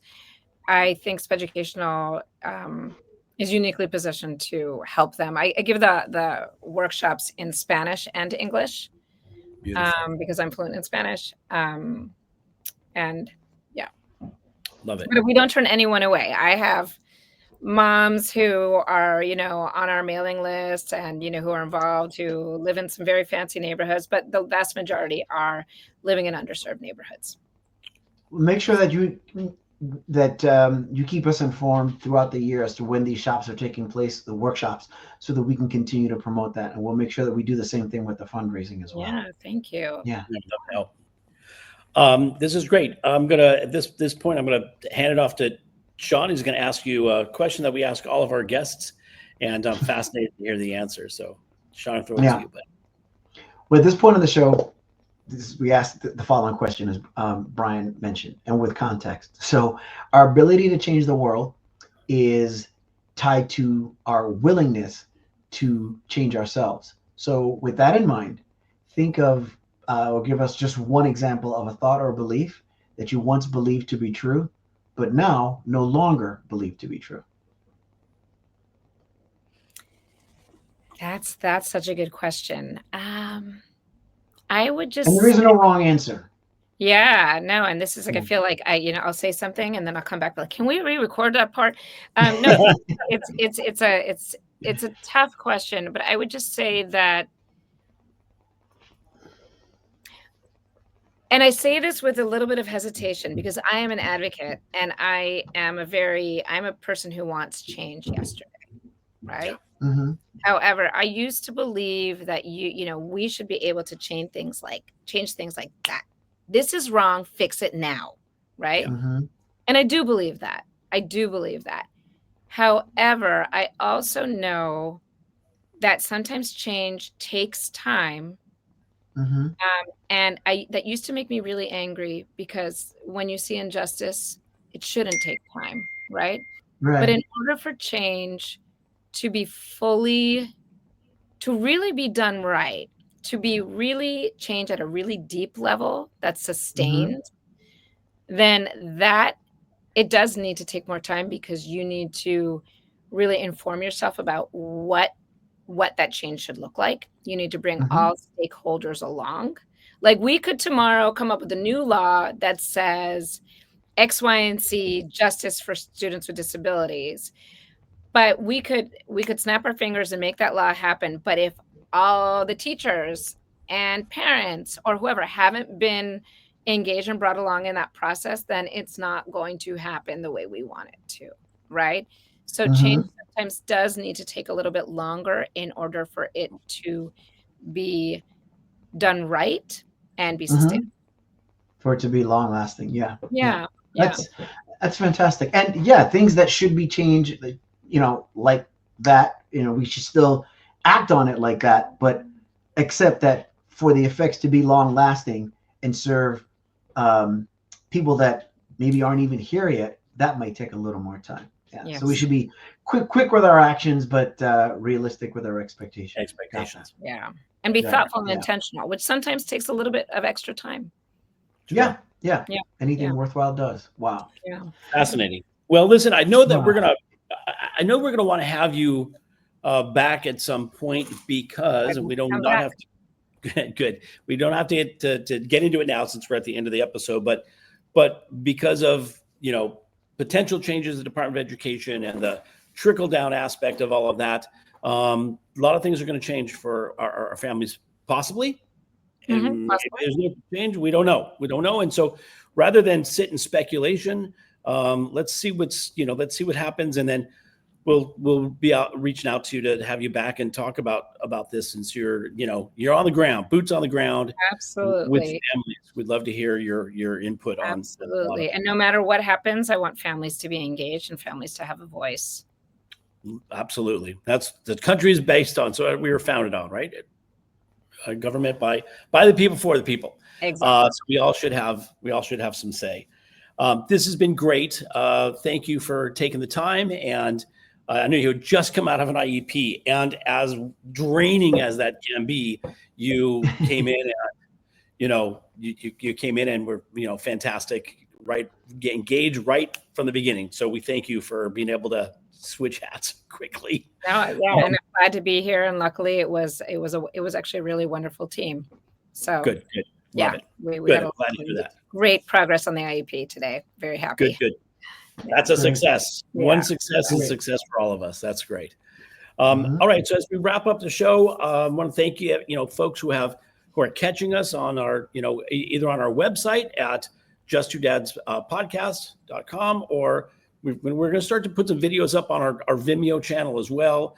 C: I think SpEducational is uniquely positioned to help them. I give the workshops in Spanish and English because I'm fluent in Spanish. And yeah.
A: Love it.
C: But we don't turn anyone away. I have moms who are, on our mailing list and, who are involved, who live in some very fancy neighborhoods, but the vast majority are living in underserved neighborhoods.
B: make sure that you keep us informed throughout the year as to when these shops are taking place, the workshops, so that we can continue to promote that. And we'll make sure that we do the same thing with the fundraising as well.
C: Yeah, thank you.
B: Yeah.
A: This is great. I'm gonna at this point I'm gonna hand it off to Sean. He's gonna ask you a question that we ask all of our guests, and I'm fascinated to hear the answer. So, Sean, I'll throw it to you. But
B: well, at this point of the show, we asked the following question, as Brian mentioned, and with context. So, our ability to change the world is tied to our willingness to change ourselves. So, with that in mind, think of or give us just one example of a thought or belief that you once believed to be true, but now no longer believe to be true.
C: That's such a good question. I would just.
B: And there isn't a wrong answer.
C: Yeah, no, and this is like I feel like I'll say something and then I'll come back like, can we re-record that part? No, it's a tough question, but I would just say that. And I say this with a little bit of hesitation because I am an advocate and I'm a person who wants change yesterday, right?
B: Mm-hmm.
C: However, I used to believe that we should be able to change things like that. This is wrong, fix it now, right?
B: Mm-hmm.
C: And I do believe that. However, I also know that sometimes change takes time.
B: Mm-hmm.
C: And that used to make me really angry because when you see injustice, it shouldn't take time, right?
B: Right.
C: But in order for change to really be done right, to be really change at a really deep level that's sustained, then that it does need to take more time because you need to really inform yourself about what that change should look like. You need to bring all stakeholders along. Like we could tomorrow come up with a new law that says X, Y, and Z, justice for students with disabilities. But we could snap our fingers and make that law happen. But if all the teachers and parents or whoever haven't been engaged and brought along in that process, then it's not going to happen the way we want it to, right? So change sometimes does need to take a little bit longer in order for it to be done right and be sustainable.
B: For it to be long lasting. Yeah. That's fantastic. And things that should be changed, like that, we should still act on it like that, but accept that for the effects to be long lasting and serve people that maybe aren't even here yet, that might take a little more time. Yes. So we should be quick with our actions, but realistic with our expectations.
C: Yeah. And be thoughtful and intentional, which sometimes takes a little bit of extra time.
B: Yeah. Anything worthwhile does. Wow.
C: Yeah.
A: Fascinating. Well, listen, I know that we're gonna want to have you back at some point because we don't have to. Good. We don't have to get into it now since we're at the end of the episode, but because of potential changes in the Department of Education and the trickle down aspect of all of that, a lot of things are going to change for our families, possibly. And if there's no change, we don't know. And so rather than sit in speculation, let's see what happens. And then we'll be reaching out to you to have you back and talk about this since you're on the ground, boots on the ground.
C: Absolutely.
A: With families. We'd love to hear your input on.
C: Absolutely. And no matter what happens, I want families to be engaged and families to have a voice.
A: Absolutely. That's the country is based on. So we were founded on, right? A government by the people for the people.
C: Exactly.
A: So we all should have some say. This has been great. Thank you for taking the time. And I know you had just come out of an IEP, and as draining as that can be, you came in and you came in and were fantastic. Right, get engaged right from the beginning. So we thank you for being able to switch hats quickly.
C: And I'm glad to be here. And luckily, it was actually a really wonderful team. So
A: good. Love it.
C: We had great progress on the IEP today. Very happy.
A: Good. That's a success. One success is success for all of us. That's great. All right. So as we wrap up the show, I want to thank you, folks who are catching us on our, either on our website at just2dads podcast.com, or we're going to start to put some videos up on our Vimeo channel as well,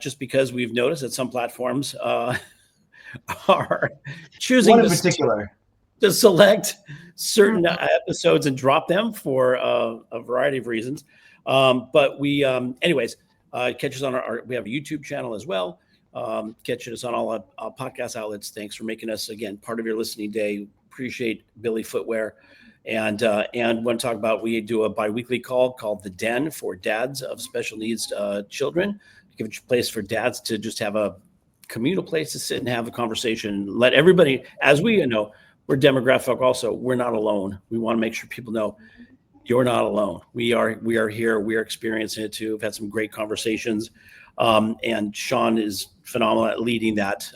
A: just because we've noticed that some platforms are choosing
B: One in particular
A: to select certain episodes and drop them for a variety of reasons. But we, anyways, catch us on we have a YouTube channel as well. Catch us on all our podcast outlets. Thanks for making us, again, part of your listening day. Appreciate Billy Footwear. And want to talk about, we do a bi-weekly call called The Den for dads of special needs children. Give a place for dads to just have a communal place to sit and have a conversation. Let everybody, as we know, we're demographic also, we're not alone. We want to make sure people know you're not alone. We are here. We are experiencing it too. We've had some great conversations. And Sean is phenomenal at leading that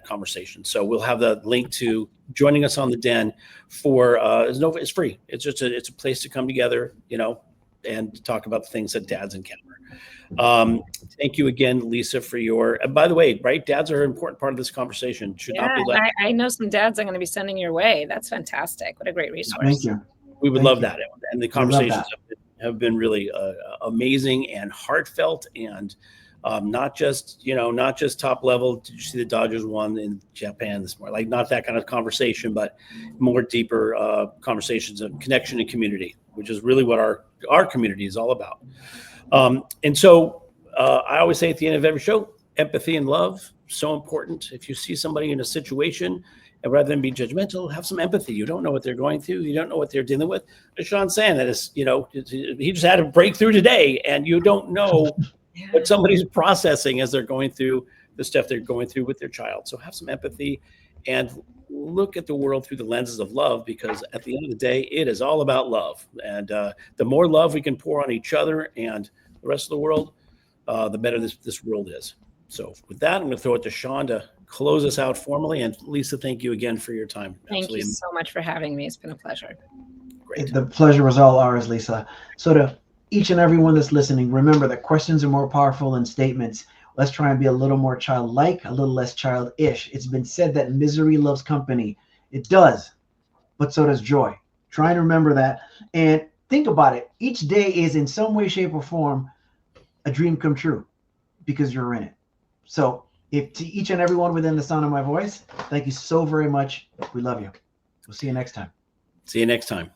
A: conversation. So we'll have the link to joining us on The Den for, it's free. It's just it's a place to come together, and talk about the things that dads encounter. Thank you again, Lisa, for your, by the way, right? Dads are an important part of this conversation. Should not be left.
C: I know some dads I'm going to be sending your way. That's fantastic. What a great resource.
B: Thank you.
A: We would love that. And the conversations have been really amazing and heartfelt, and not just top level. Did you see the Dodgers won in Japan this morning? Like, not that kind of conversation, but more deeper conversations of connection and community, which is really what our community is all about. And so I always say at the end of every show, empathy and love, so important. If you see somebody in a situation, and rather than be judgmental, have some empathy. You don't know what they're going through. You don't know what they're dealing with. As Sean's saying, that is, he just had a breakthrough today, and you don't know what somebody's processing as they're going through the stuff they're going through with their child. So have some empathy and look at the world through the lenses of love, because at the end of the day, it is all about love. And the more love we can pour on each other and the rest of the world, the better this world is. So with that, I'm going to throw it to Sean to close us out formally. And Lisa, thank you again for your time.
C: Thank you so much for having me. It's been a pleasure.
A: Great.
B: The pleasure was all ours, Lisa. So to each and everyone that's listening, remember that questions are more powerful than statements. Let's try and be a little more childlike, a little less childish. It's been said that misery loves company. It does, but so does joy. Try and remember that. And think about it. Each day is in some way, shape, or form a dream come true, because you're in it. So if to each and everyone within the sound of my voice, thank you so very much. We love you. We'll see you next time.
A: See you next time.